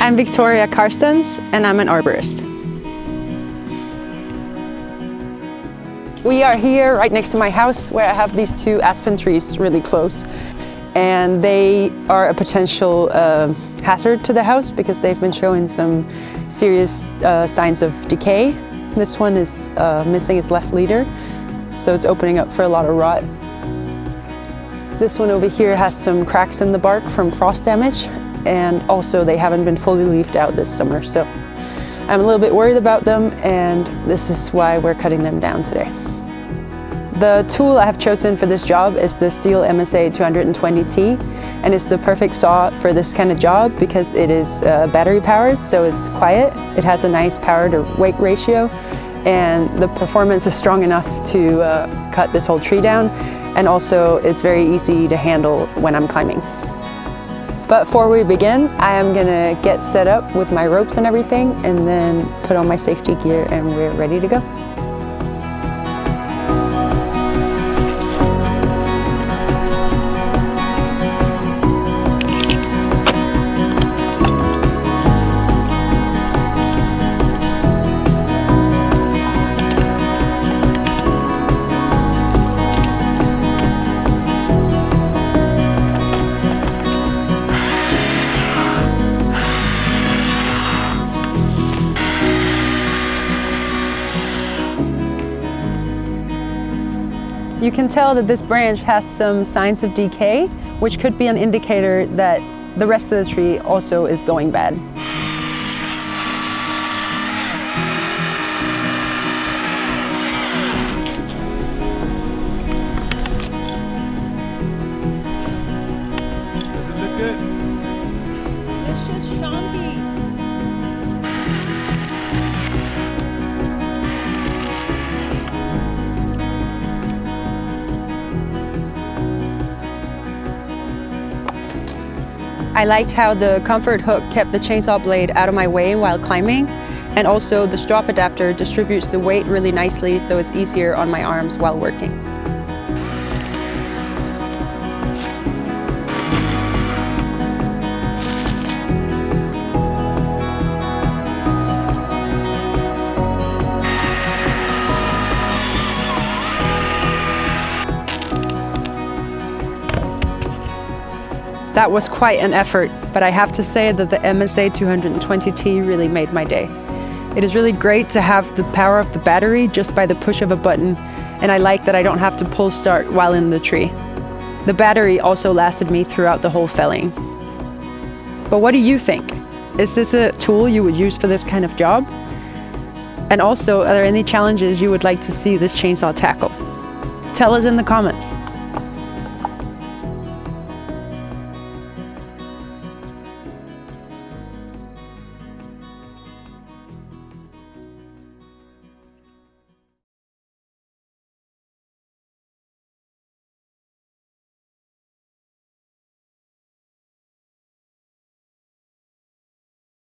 I'm Viktoria Carstens and I'm an arborist. We are here right next to my house where I have these two aspen trees really close. And they are a potential hazard to the house because they've been showing some serious signs of decay. This one is missing its left leader, so it's opening up for a lot of rot. This one over here has some cracks in the bark from frost damage, and also they haven't been fully leafed out this summer, so I'm a little bit worried about them, and this is why we're cutting them down today. The tool I have chosen for this job is the STIHL MSA 220T, and it's the perfect saw for this kind of job because it is battery powered, so it's quiet. It has a nice power to weight ratio, and the performance is strong enough to cut this whole tree down, and also it's very easy to handle when I'm climbing. But before we begin, I am gonna get set up with my ropes and everything, and then put on my safety gear, and we're ready to go. You can tell that this branch has some signs of decay, which could be an indicator that the rest of the tree also is going bad. Does it look good? It's just shanty. I liked how the comfort hook kept the chainsaw blade out of my way while climbing, and also the strap adapter distributes the weight really nicely so it's easier on my arms while working. That was quite an effort, but I have to say that the MSA 220T really made my day. It is really great to have the power of the battery just by the push of a button, and I like that I don't have to pull start while in the tree. The battery also lasted me throughout the whole felling. But what do you think? Is this a tool you would use for this kind of job? And also, are there any challenges you would like to see this chainsaw tackle? Tell us in the comments.